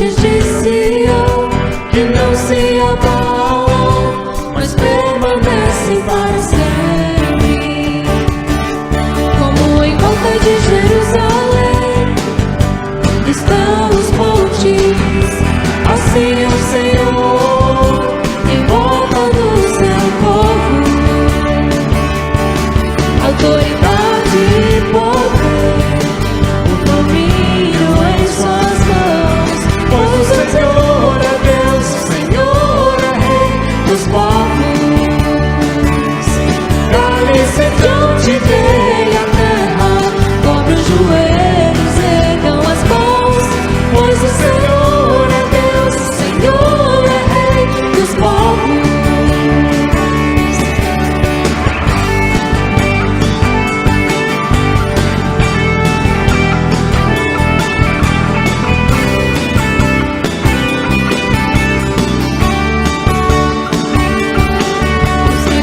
montes de Sião, que não se abalam, mas permanecem para sempre. Como em volta de Jerusalém estão os montes, assim o Senhor em volta do seu povo. Autoridade e poder, o domínio em suas mãos, pois o Senhor é Deus, o Senhor é Rei dos povos. Cale-se diante dele a terra, cobre os joelhos, ergam as mãos, pois o Senhor é Deus, o Senhor é Rei dos povos.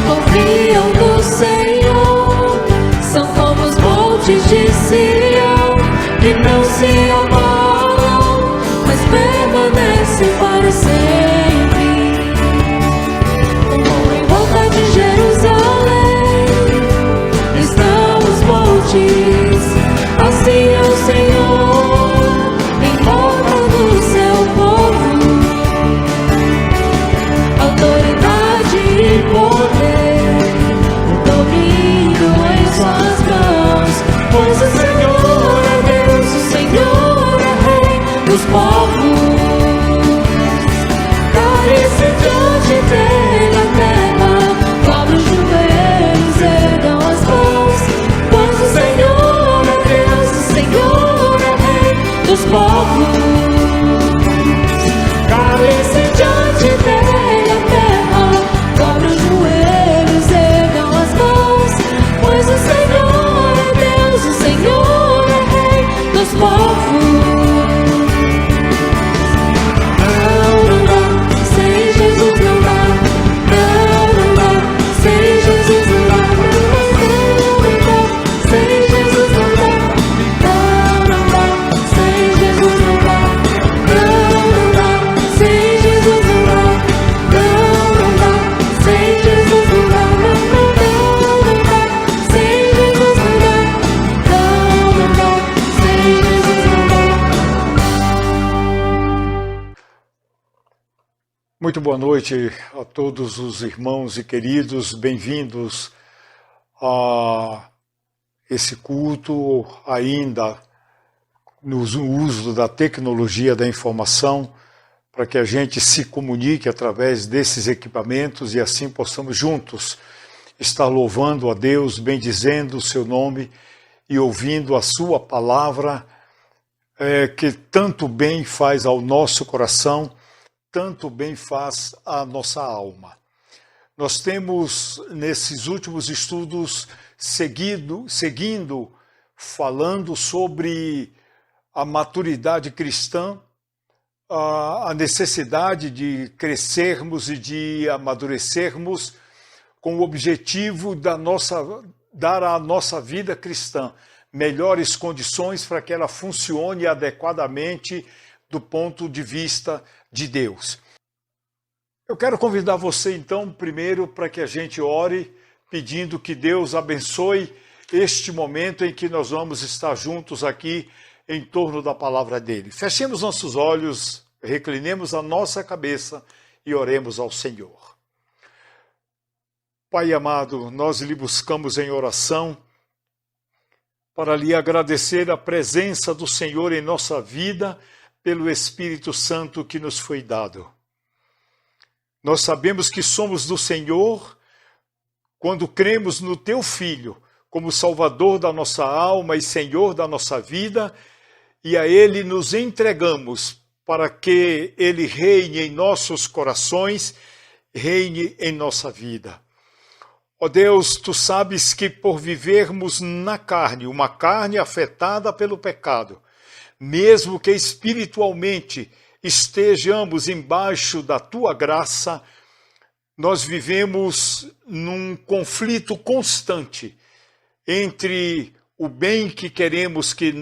Confiam no Senhor, são como os montes de Sião, que não se abalam, mas permanecem para sempre. Como em volta de Jerusalém estão os montes, assim é o Senhor em volta do seu povo. Autoridade e poder, suas mãos, pois o Senhor é Deus, o Senhor é Rei dos povos. Cale-se diante dele a terra, cobre os joelhos, ergam as mãos, pois o Senhor é Deus, o Senhor é Rei dos povos. Cale-se diante dele a terra, cobre os joelhos, ergam as mãos, pois o Senhor é Deus, o Senhor é Rei dos povos. Não, não dá, sem Jesus não dá. Não, não dá, sem Jesus não dá. Não, não dá, sem Jesus não dá. Não, não dá, sem Jesus não dá. Não, não dá, sem Jesus não dá. Não, não dá, sem Jesus não dá. Não, não dá, sem Jesus não dá. Não, não dá, sem Jesus não dá. Muito boa noite a todos os irmãos e queridos, bem-vindos a esse culto ainda no uso da tecnologia da informação, para que a gente se comunique através desses equipamentos e assim possamos juntos estar louvando a Deus, bendizendo o seu nome e ouvindo a sua palavra, que tanto bem faz ao nosso coração, tanto bem faz à nossa alma. Nós temos, nesses últimos estudos, seguindo falando sobre a maturidade cristã, a necessidade de crescermos e de amadurecermos com o objetivo dar à nossa vida cristã melhores condições para que ela funcione adequadamente do ponto de vista de Deus. Eu quero convidar você, então, primeiro, para que a gente ore, pedindo que Deus abençoe este momento em que nós vamos estar juntos aqui em torno da palavra dele. Fechemos nossos olhos, reclinemos a nossa cabeça e oremos ao Senhor. Pai amado, nós lhe buscamos em oração para lhe agradecer a presença do Senhor em nossa vida pelo Espírito Santo que nos foi dado. Nós sabemos que somos do Senhor quando cremos no Teu Filho como Salvador da nossa alma e Senhor da nossa vida, e a Ele nos entregamos para que Ele reine em nossos corações, reine em nossa vida. Ó Deus, Tu sabes que por vivermos na carne, uma carne afetada pelo pecado, mesmo que espiritualmente estejamos embaixo da Tua graça, nós vivemos num conflito constante entre o bem que queremos, que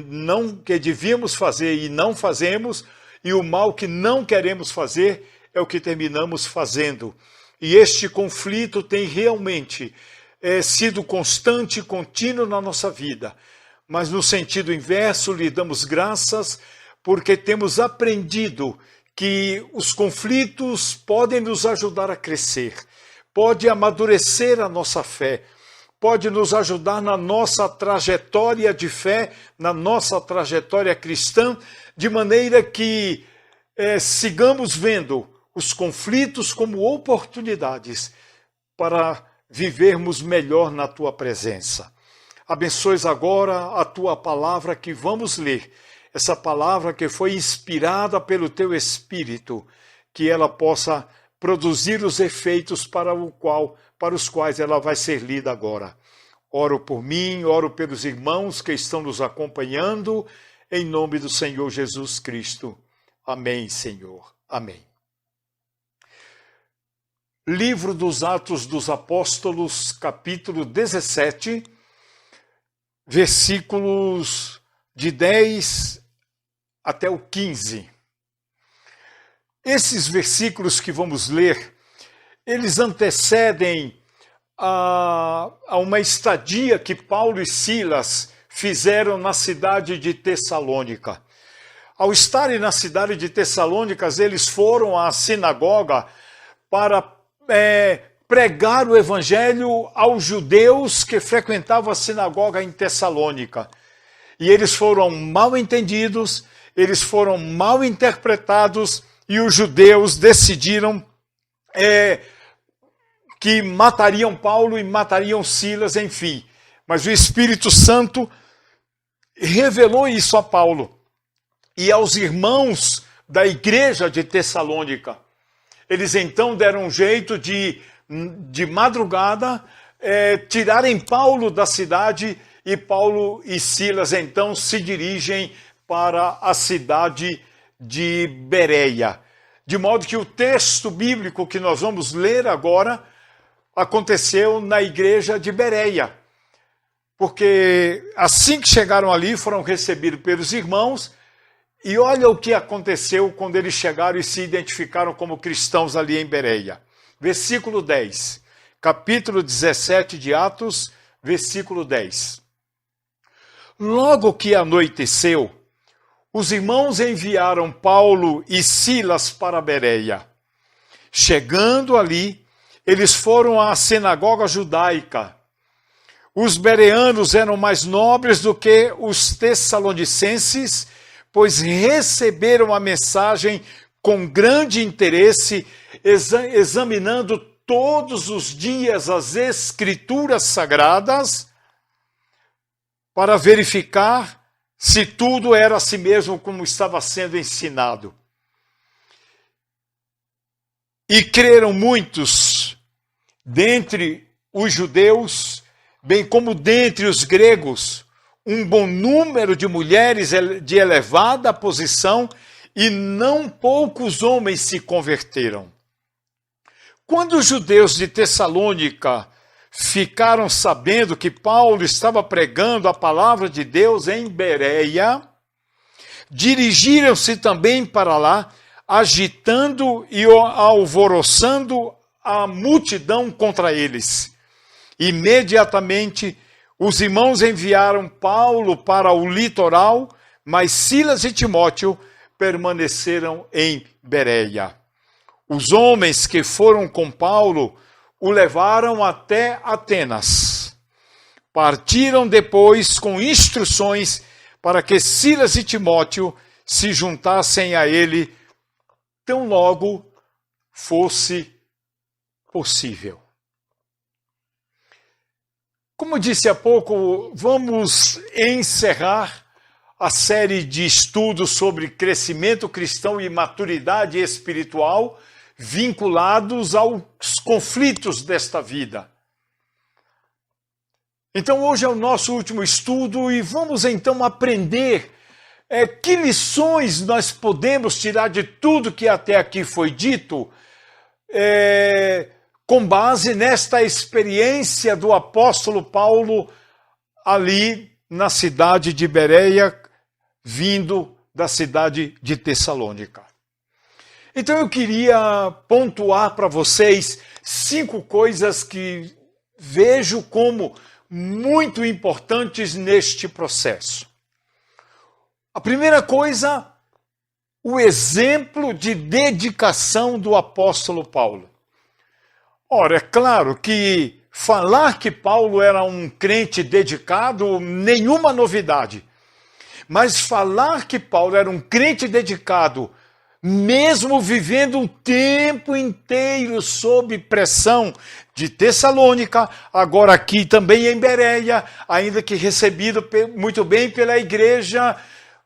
devíamos fazer e não fazemos, e o mal que não queremos fazer é o que terminamos fazendo. E este conflito tem realmente sido constante e contínuo na nossa vida. Mas no sentido inverso, lhe damos graças porque temos aprendido que os conflitos podem nos ajudar a crescer, pode amadurecer a nossa fé, pode nos ajudar na nossa trajetória de fé, na nossa trajetória cristã, de maneira que sigamos vendo os conflitos como oportunidades para vivermos melhor na tua presença. Abençoes agora a tua palavra que vamos ler, essa palavra que foi inspirada pelo teu Espírito, que ela possa produzir os efeitos para os quais ela vai ser lida agora. Oro por mim, oro pelos irmãos que estão nos acompanhando, em nome do Senhor Jesus Cristo. Amém, Senhor. Amém. Livro dos Atos dos Apóstolos, capítulo 17, versículos de 10 até o 15. Esses versículos que vamos ler, eles antecedem a uma estadia que Paulo e Silas fizeram na cidade de Tessalônica. Ao estarem na cidade de Tessalônica, eles foram à sinagoga para pregar o evangelho aos judeus que frequentavam a sinagoga em Tessalônica. E eles foram mal entendidos, eles foram mal interpretados, e os judeus decidiram que matariam Paulo e matariam Silas, enfim. Mas o Espírito Santo revelou isso a Paulo e aos irmãos da igreja de Tessalônica. Eles então deram um jeito de madrugada, tirarem Paulo da cidade, e Paulo e Silas então se dirigem para a cidade de Bereia. De modo que o texto bíblico que nós vamos ler agora aconteceu na igreja de Bereia. Porque assim que chegaram ali, foram recebidos pelos irmãos, e olha o que aconteceu quando eles chegaram e se identificaram como cristãos ali em Bereia. Versículo 10, capítulo 17 de Atos, versículo 10. Logo que anoiteceu, os irmãos enviaram Paulo e Silas para Bereia. Chegando ali, eles foram à sinagoga judaica. Os bereanos eram mais nobres do que os tessalonicenses, pois receberam a mensagem com grande interesse, examinando todos os dias as Escrituras Sagradas, para verificar se tudo era assim mesmo como estava sendo ensinado. E creram muitos dentre os judeus, bem como dentre os gregos, um bom número de mulheres de elevada posição, e não poucos homens se converteram. Quando os judeus de Tessalônica ficaram sabendo que Paulo estava pregando a palavra de Deus em Bereia, dirigiram-se também para lá, agitando e alvoroçando a multidão contra eles. Imediatamente, os irmãos enviaram Paulo para o litoral, mas Silas e Timóteo permaneceram em Bereia. Os homens que foram com Paulo o levaram até Atenas. Partiram depois com instruções para que Silas e Timóteo se juntassem a ele tão logo fosse possível. Como disse há pouco, vamos encerrar a série de estudos sobre crescimento cristão e maturidade espiritual vinculados aos conflitos desta vida. Então hoje é o nosso último estudo e vamos então aprender que lições nós podemos tirar de tudo que até aqui foi dito, com base nesta experiência do apóstolo Paulo ali na cidade de Bereia, vindo da cidade de Tessalônica. Então eu queria pontuar para vocês 5 coisas que vejo como muito importantes neste processo. A primeira coisa, o exemplo de dedicação do apóstolo Paulo. Ora, é claro que falar que Paulo era um crente dedicado, nenhuma novidade. Mas falar que Paulo era um crente dedicado, mesmo vivendo um tempo inteiro sob pressão de Tessalônica, agora aqui também em Bereia, ainda que recebido muito bem pela igreja,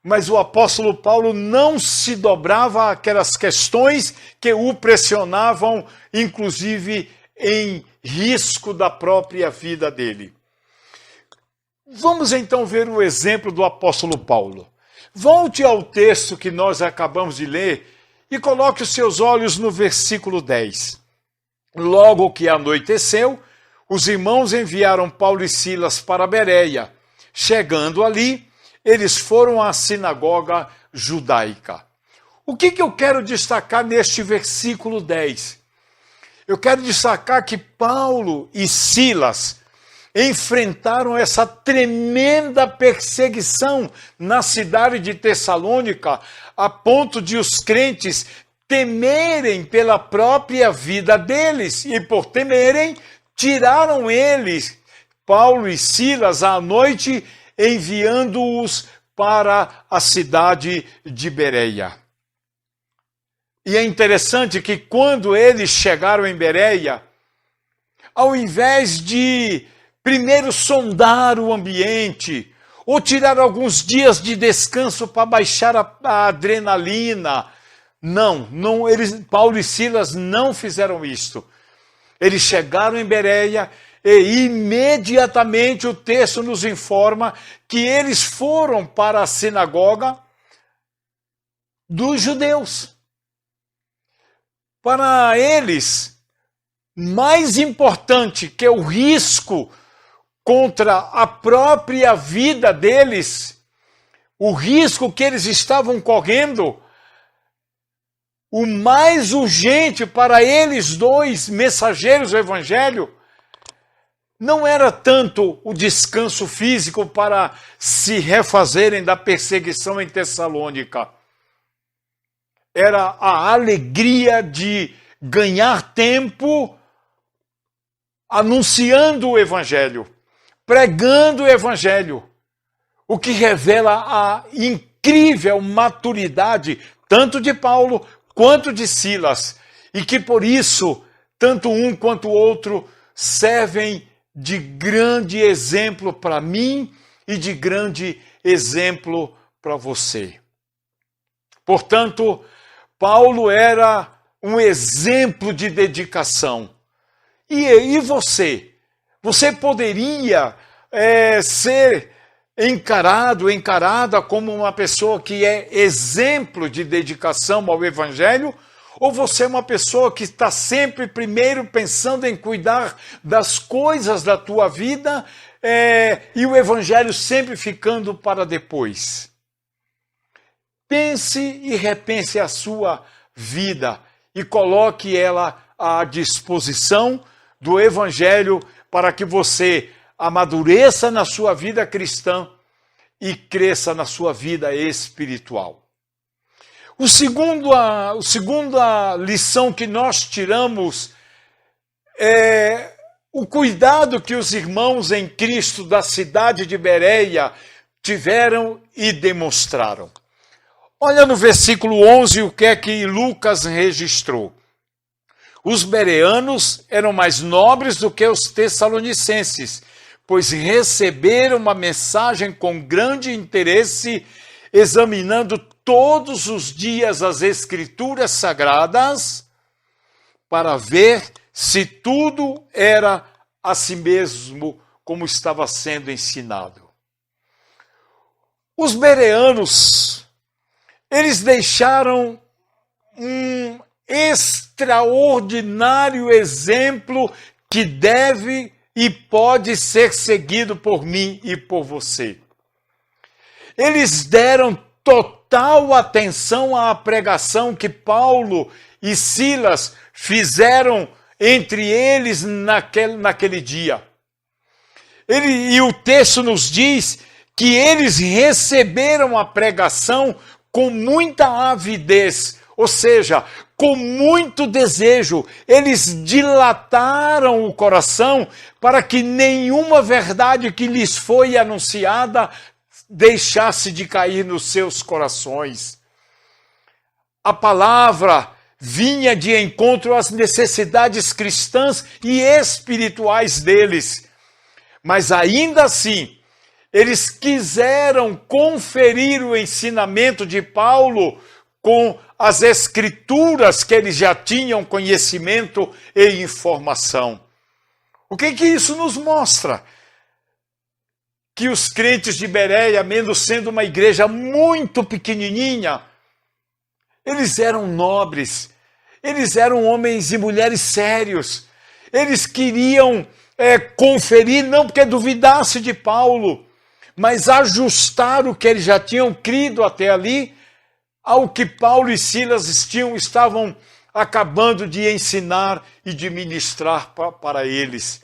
mas o apóstolo Paulo não se dobrava àquelas questões que o pressionavam, inclusive em risco da própria vida dele. Vamos então ver o exemplo do apóstolo Paulo. Volte ao texto que nós acabamos de ler e coloque os seus olhos no versículo 10. Logo que anoiteceu, os irmãos enviaram Paulo e Silas para Bereia. Chegando ali, eles foram à sinagoga judaica. O que eu quero destacar neste versículo 10? Eu quero destacar que Paulo e Silas enfrentaram essa tremenda perseguição na cidade de Tessalônica, a ponto de os crentes temerem pela própria vida deles, e por temerem, tiraram eles, Paulo e Silas, à noite, enviando-os para a cidade de Bereia. E é interessante que quando eles chegaram em Bereia, ao invés de primeiro sondar o ambiente, ou tirar alguns dias de descanso para baixar a adrenalina, Paulo e Silas não fizeram isto. Eles chegaram em Bereia e imediatamente o texto nos informa que eles foram para a sinagoga dos judeus. Para eles, mais importante que o risco contra a própria vida deles, o risco que eles estavam correndo, o mais urgente para eles dois mensageiros do evangelho, não era tanto o descanso físico para se refazerem da perseguição em Tessalônica. Era a alegria de ganhar tempo anunciando o evangelho, pregando o evangelho, o que revela a incrível maturidade tanto de Paulo quanto de Silas, e que por isso tanto um quanto o outro servem de grande exemplo para mim e de grande exemplo para você. Portanto, Paulo era um exemplo de dedicação. E você? Você poderia ser encarada como uma pessoa que é exemplo de dedicação ao evangelho? Ou você é uma pessoa que está sempre primeiro pensando em cuidar das coisas da tua vida e o evangelho sempre ficando para depois? Pense e repense a sua vida e coloque ela à disposição do evangelho para que você amadureça na sua vida cristã e cresça na sua vida espiritual. A segunda lição que nós tiramos é o cuidado que os irmãos em Cristo da cidade de Bereia tiveram e demonstraram. Olha no versículo 11 o que é que Lucas registrou. Os bereanos eram mais nobres do que os tessalonicenses, pois receberam uma mensagem com grande interesse, examinando todos os dias as Escrituras Sagradas, para ver se tudo era assim mesmo como estava sendo ensinado. Os bereanos, eles deixaram um extraordinário exemplo que deve e pode ser seguido por mim e por você. Eles deram total atenção à pregação que Paulo e Silas fizeram entre eles naquele dia. E o texto nos diz que eles receberam a pregação com muita avidez, ou seja, com muito desejo. Eles dilataram o coração para que nenhuma verdade que lhes foi anunciada deixasse de cair nos seus corações. A palavra vinha de encontro às necessidades cristãs e espirituais deles. Mas ainda assim, eles quiseram conferir o ensinamento de Paulo com as escrituras que eles já tinham conhecimento e informação. O que isso nos mostra? Que os crentes de Bereia, mesmo sendo uma igreja muito pequenininha, eles eram nobres, eles eram homens e mulheres sérios, eles queriam conferir, não porque duvidasse de Paulo, mas ajustar o que eles já tinham crido até ali ao que Paulo e Silas estavam acabando de ensinar e de ministrar para eles.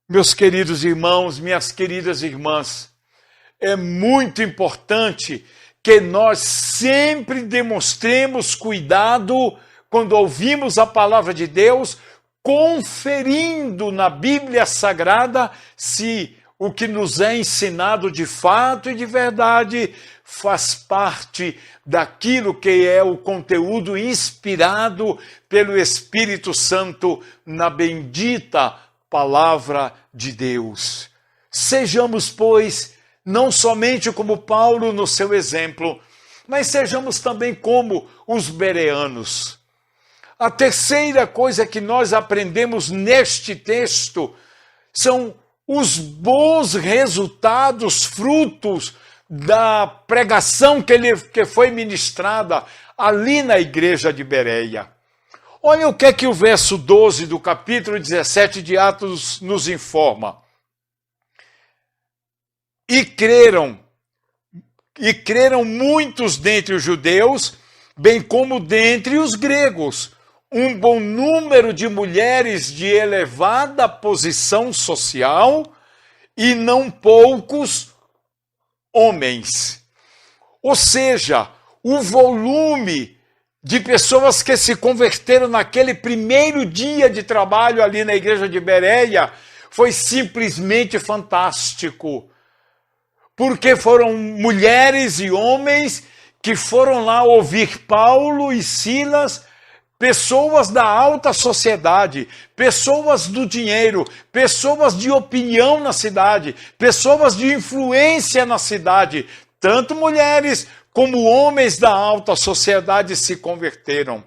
Meus queridos irmãos, minhas queridas irmãs, é muito importante que nós sempre demonstremos cuidado quando ouvimos a palavra de Deus, conferindo na Bíblia Sagrada se o que nos é ensinado de fato e de verdade faz parte daquilo que é o conteúdo inspirado pelo Espírito Santo na bendita palavra de Deus. Sejamos, pois, não somente como Paulo no seu exemplo, mas sejamos também como os bereanos. A terceira coisa que nós aprendemos neste texto são os bons resultados, frutos da pregação que foi ministrada ali na igreja de Bereia. Olha o que o verso 12 do capítulo 17 de Atos nos informa. E creram muitos dentre os judeus, bem como dentre os gregos, um bom número de mulheres de elevada posição social e não poucos homens. Ou seja, o volume de pessoas que se converteram naquele primeiro dia de trabalho ali na igreja de Bereia foi simplesmente fantástico. Porque foram mulheres e homens que foram lá ouvir Paulo e Silas, pessoas da alta sociedade, pessoas do dinheiro, pessoas de opinião na cidade, pessoas de influência na cidade, tanto mulheres como homens da alta sociedade se converteram.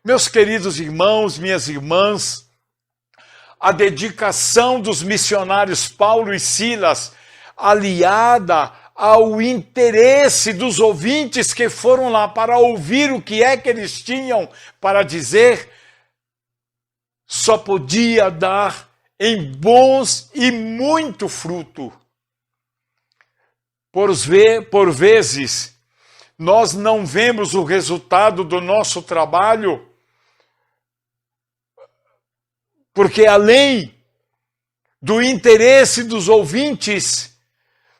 Meus queridos irmãos, minhas irmãs, a dedicação dos missionários Paulo e Silas, aliada ao interesse dos ouvintes que foram lá para ouvir o que é que eles tinham para dizer, só podia dar em bons e muito fruto. Por vezes, nós não vemos o resultado do nosso trabalho, porque além do interesse dos ouvintes,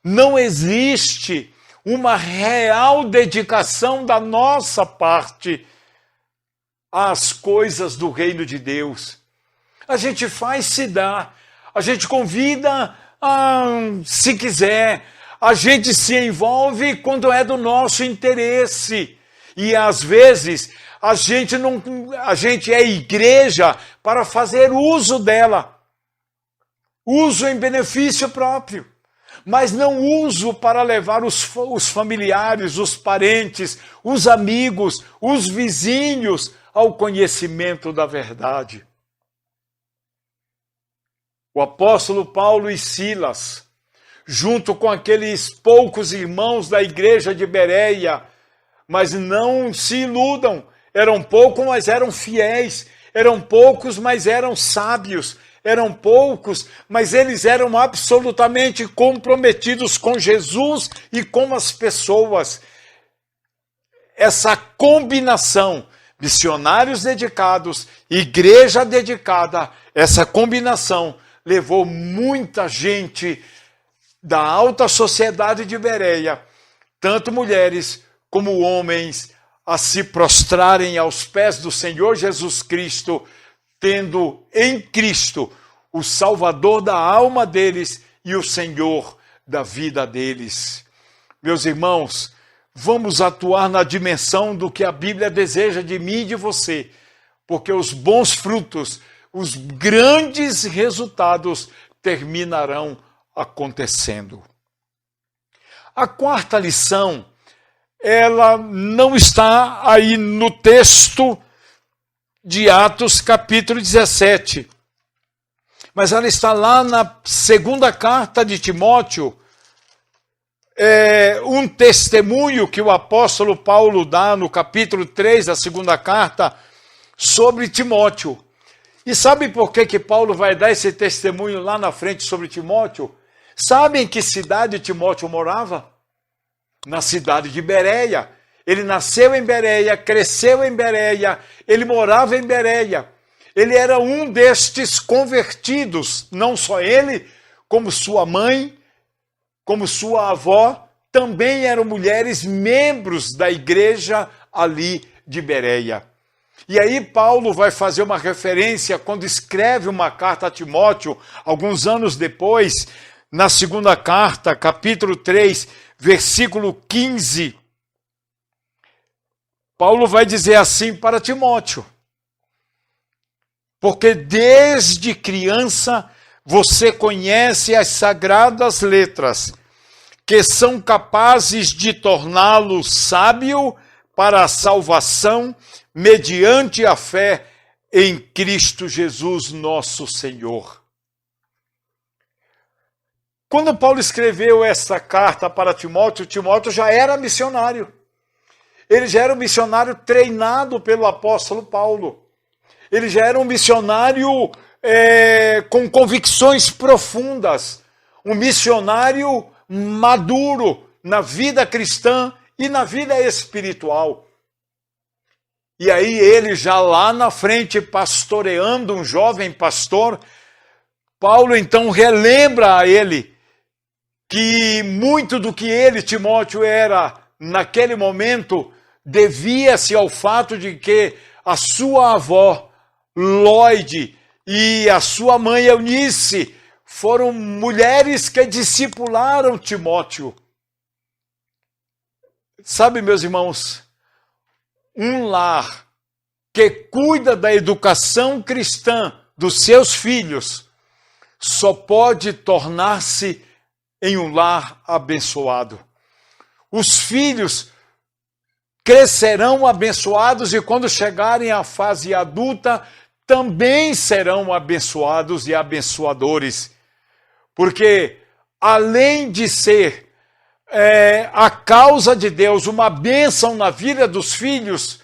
não existe uma real dedicação da nossa parte às coisas do reino de Deus. A gente faz se dá, a gente convida se quiser, a gente se envolve quando é do nosso interesse. E às vezes a gente é igreja para fazer uso dela, uso em benefício próprio. Mas não uso para levar os familiares, os parentes, os amigos, os vizinhos ao conhecimento da verdade. O apóstolo Paulo e Silas, junto com aqueles poucos irmãos da igreja de Bereia, mas não se iludam, eram poucos, mas eram fiéis, eram poucos, mas eram sábios, eram poucos, mas eles eram absolutamente comprometidos com Jesus e com as pessoas. Essa combinação, missionários dedicados, igreja dedicada, essa combinação levou muita gente da alta sociedade de Bereia, tanto mulheres como homens, a se prostrarem aos pés do Senhor Jesus Cristo, tendo em Cristo o Salvador da alma deles e o Senhor da vida deles. Meus irmãos, vamos atuar na dimensão do que a Bíblia deseja de mim e de você, porque os bons frutos, os grandes resultados terminarão acontecendo. A quarta lição, ela não está aí no texto de Atos capítulo 17, mas ela está lá na segunda carta de Timóteo, um testemunho que o apóstolo Paulo dá no capítulo 3 da segunda carta sobre Timóteo. E sabe por que Paulo vai dar esse testemunho lá na frente sobre Timóteo? Sabe em que cidade Timóteo morava? Na cidade de Bereia. Ele nasceu em Bereia, cresceu em Bereia, ele morava em Bereia. Ele era um destes convertidos, não só ele, como sua mãe, como sua avó, também eram mulheres membros da igreja ali de Bereia. E aí Paulo vai fazer uma referência quando escreve uma carta a Timóteo, alguns anos depois, na segunda carta, capítulo 3, versículo 15. Paulo vai dizer assim para Timóteo: porque desde criança você conhece as sagradas letras, que são capazes de torná-lo sábio para a salvação mediante a fé em Cristo Jesus, nosso Senhor. Quando Paulo escreveu essa carta para Timóteo, Timóteo já era missionário. Ele já era um missionário treinado pelo apóstolo Paulo. Ele já era um missionário com convicções profundas. Um missionário maduro na vida cristã e na vida espiritual. E aí ele já lá na frente, pastoreando um jovem pastor, Paulo então relembra a ele que muito do que ele, Timóteo, era naquele momento, devia-se ao fato de que a sua avó, Lóide, e a sua mãe, Eunice, foram mulheres que discipularam Timóteo. Sabe, meus irmãos, um lar que cuida da educação cristã dos seus filhos só pode tornar-se em um lar abençoado. Os filhos crescerão abençoados e quando chegarem à fase adulta também serão abençoados e abençoadores. Porque além de ser a causa de Deus, uma bênção na vida dos filhos,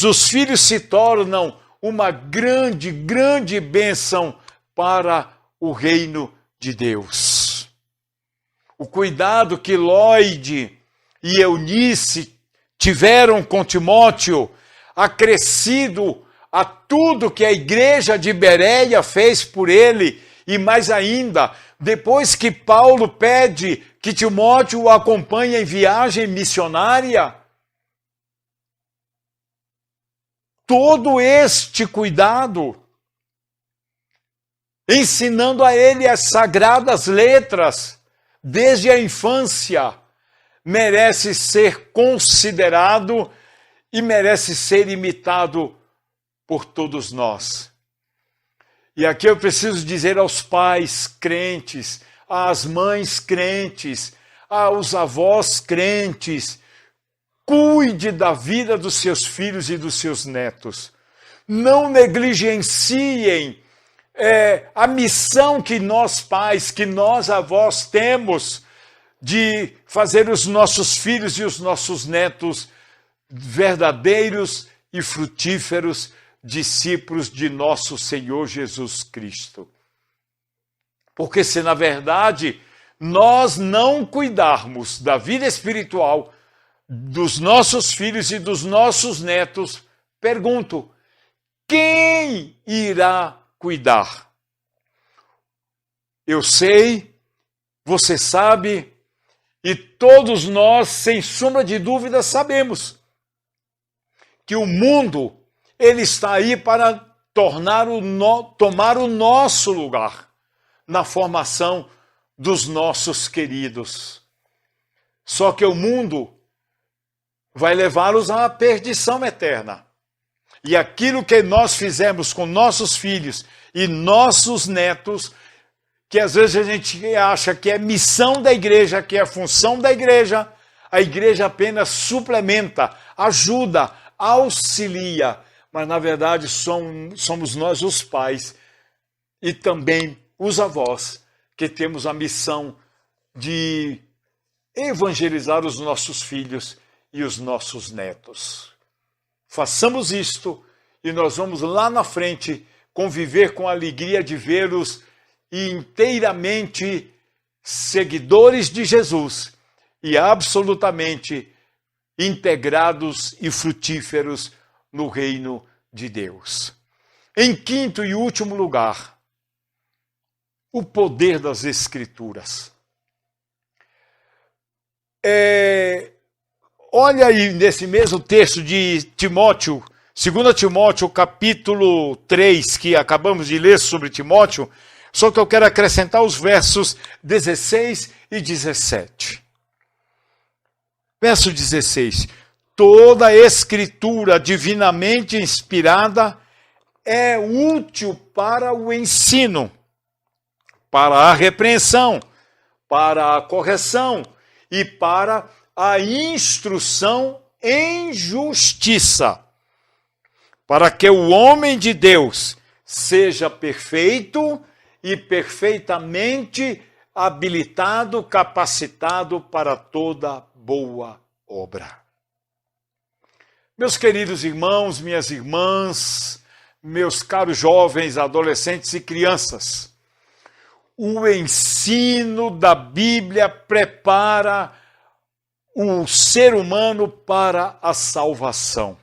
os filhos se tornam uma grande, grande bênção para o reino de Deus. O cuidado que Lóide e Eunice tiveram com Timóteo, acrescido a tudo que a igreja de Bereia fez por ele, e mais ainda, depois que Paulo pede que Timóteo o acompanhe em viagem missionária, todo este cuidado, ensinando a ele as sagradas letras, desde a infância, merece ser considerado e merece ser imitado por todos nós. E aqui eu preciso dizer aos pais crentes, às mães crentes, aos avós crentes, cuide da vida dos seus filhos e dos seus netos. Não negligenciem a missão que nós pais, que nós avós temos de fazer os nossos filhos e os nossos netos verdadeiros e frutíferos discípulos de nosso Senhor Jesus Cristo. Porque se na verdade nós não cuidarmos da vida espiritual dos nossos filhos e dos nossos netos, pergunto, quem irá cuidar? Eu sei, você sabe, e todos nós, sem sombra de dúvida, sabemos que o mundo ele está aí para tomar o nosso lugar na formação dos nossos queridos. Só que o mundo vai levá-los à perdição eterna. E aquilo que nós fizemos com nossos filhos e nossos netos, que às vezes a gente acha que é missão da igreja, que é função da igreja, a igreja apenas suplementa, ajuda, auxilia, mas na verdade somos nós os pais e também os avós que temos a missão de evangelizar os nossos filhos e os nossos netos. Façamos isto e nós vamos lá na frente conviver com a alegria de vê-los inteiramente seguidores de Jesus e absolutamente integrados e frutíferos no reino de Deus. Em quinto e último lugar, o poder das Escrituras. Olha aí nesse mesmo texto de Timóteo, 2 Timóteo capítulo 3, que acabamos de ler sobre Timóteo, só que eu quero acrescentar os versos 16 e 17. Verso 16. Toda a Escritura divinamente inspirada é útil para o ensino, para a repreensão, para a correção e para a instrução em justiça, para que o homem de Deus seja perfeito e perfeitamente habilitado, capacitado para toda boa obra. Meus queridos irmãos, minhas irmãs, meus caros jovens, adolescentes e crianças, o ensino da Bíblia prepara o ser humano para a salvação,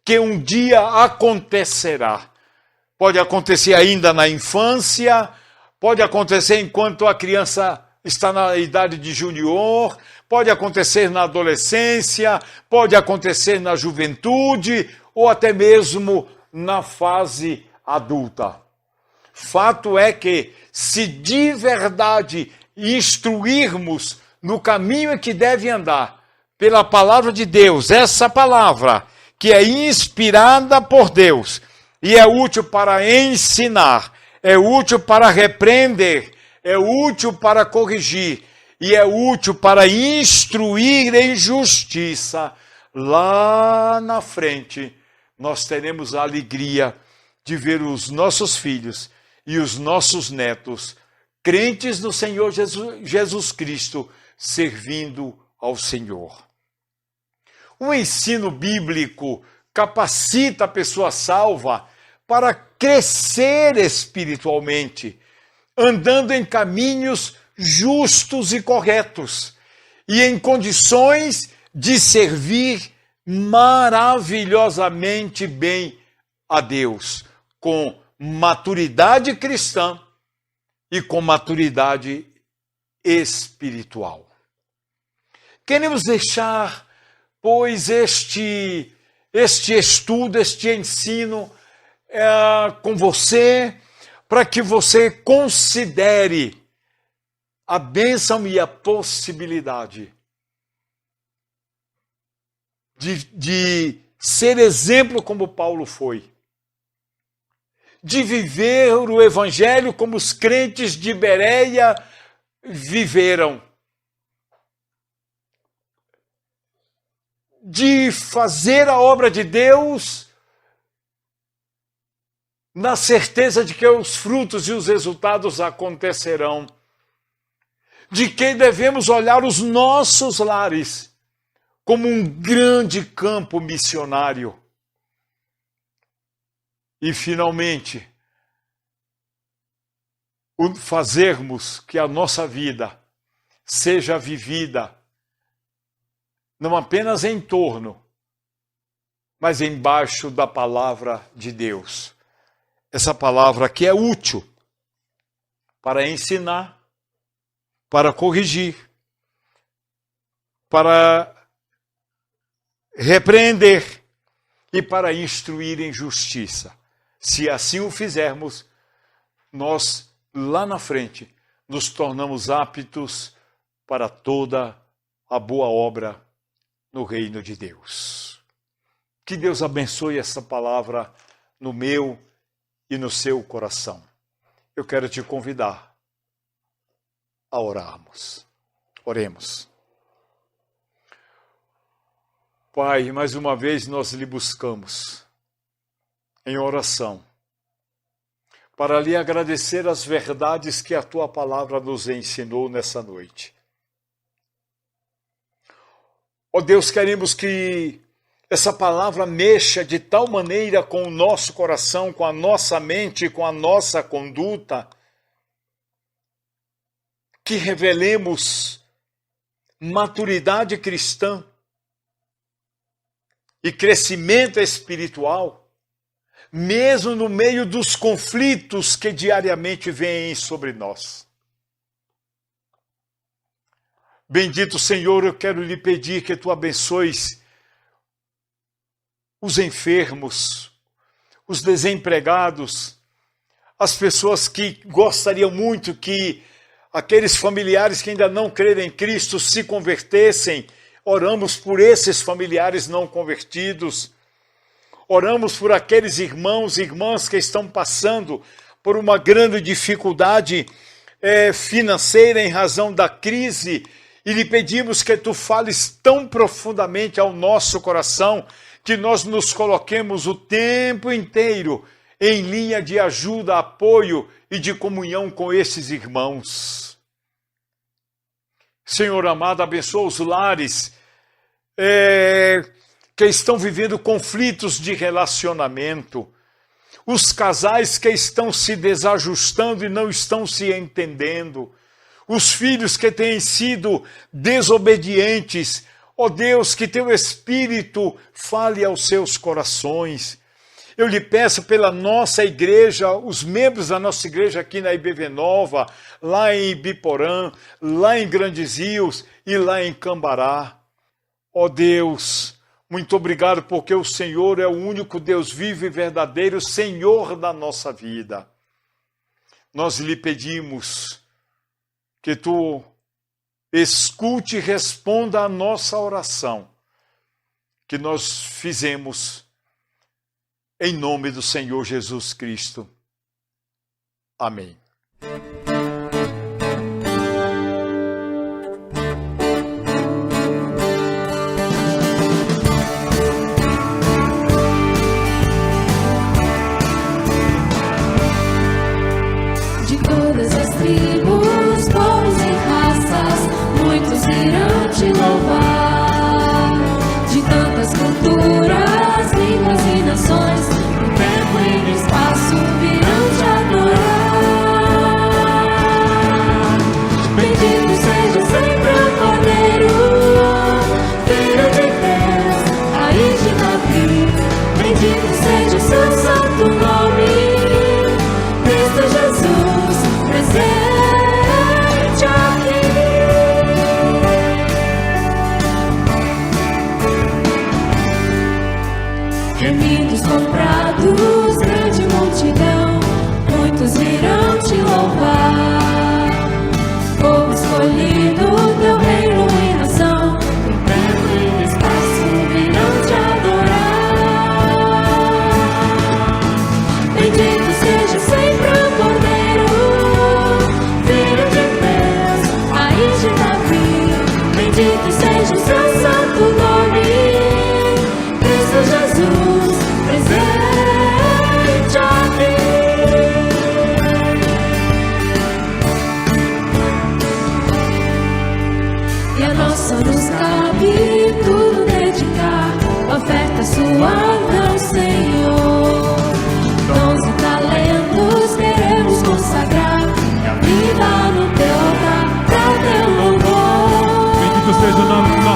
que um dia acontecerá. Pode acontecer ainda na infância, pode acontecer enquanto a criança está na idade de junior, pode acontecer na adolescência, pode acontecer na juventude ou até mesmo na fase adulta. Fato é que, se de verdade instruirmos no caminho em que deve andar, pela palavra de Deus, essa palavra que é inspirada por Deus e é útil para ensinar, é útil para repreender, é útil para corrigir e é útil para instruir em justiça, lá na frente nós teremos a alegria de ver os nossos filhos e os nossos netos, crentes no Senhor Jesus Cristo, servindo ao Senhor. O ensino bíblico capacita a pessoa salva para crescer espiritualmente, andando em caminhos justos e corretos, e em condições de servir maravilhosamente bem a Deus, com maturidade cristã e com maturidade espiritual. Queremos deixar, pois, este estudo, este ensino com você, para que você considere a bênção e a possibilidade de ser exemplo como Paulo foi, de viver o Evangelho como os crentes de Bereia viveram, de fazer a obra de Deus na certeza de que os frutos e os resultados acontecerão, de que devemos olhar os nossos lares como um grande campo missionário, e finalmente fazermos que a nossa vida seja vivida não apenas em torno, mas embaixo da palavra de Deus. Essa palavra que é útil para ensinar, para corrigir, para repreender e para instruir em justiça. Se assim o fizermos, nós lá na frente nos tornamos aptos para toda a boa obra no reino de Deus. Que Deus abençoe essa palavra no meu e no seu coração. Eu quero te convidar a orarmos. Oremos. Pai, mais uma vez nós lhe buscamos em oração para lhe agradecer as verdades que a tua palavra nos ensinou nessa noite. Ó Deus, queremos que essa palavra mexa de tal maneira com o nosso coração, com a nossa mente, com a nossa conduta, que revelemos maturidade cristã e crescimento espiritual, mesmo no meio dos conflitos que diariamente vêm sobre nós. Bendito Senhor, eu quero lhe pedir que tu abençoes os enfermos, os desempregados, as pessoas que gostariam muito que aqueles familiares que ainda não creem em Cristo se convertessem. Oramos por esses familiares não convertidos. Oramos por aqueles irmãos e irmãs que estão passando por uma grande dificuldade financeira em razão da crise. E lhe pedimos que tu fales tão profundamente ao nosso coração que nós nos coloquemos o tempo inteiro em linha de ajuda, apoio e de comunhão com esses irmãos. Senhor amado, abençoa os lares que estão vivendo conflitos de relacionamento, os casais que estão se desajustando e não estão se entendendo, os filhos que têm sido desobedientes. Ó Deus, que teu Espírito fale aos seus corações. Eu lhe peço pela nossa igreja, os membros da nossa igreja aqui na IBV Nova, lá em Ibiporã, lá em Grandes Rios e lá em Cambará. Ó Deus, muito obrigado porque o Senhor é o único Deus vivo e verdadeiro, Senhor da nossa vida. Nós lhe pedimos que tu escute e responda a nossa oração que nós fizemos em nome do Senhor Jesus Cristo. Amém. De todas as tribos, povos e raças, muitos irão te louvar. De tantas culturas, línguas e nações, no tempo e no espaço virão te adorar. Bendito seja sempre o Cordeiro, Filho de Deus, Raiz de Davi. Bendito seja o seu santo nome, Cristo Jesus, presente aqui. Remidos comprados, grande multidão, muitos irão te louvar. Povo escolhido, teu reino e nação, no tempo e no espaço virão te adorar. Bendito seja sempre o Cordeiro, Filho de Deus, Raiz de Davi. Bendito seja o seu santo nome, Cristo Jesus, presente aqui. E a nós só nos cabe tudo dedicar, oferta suave ao Senhor. Bendito seja o nome do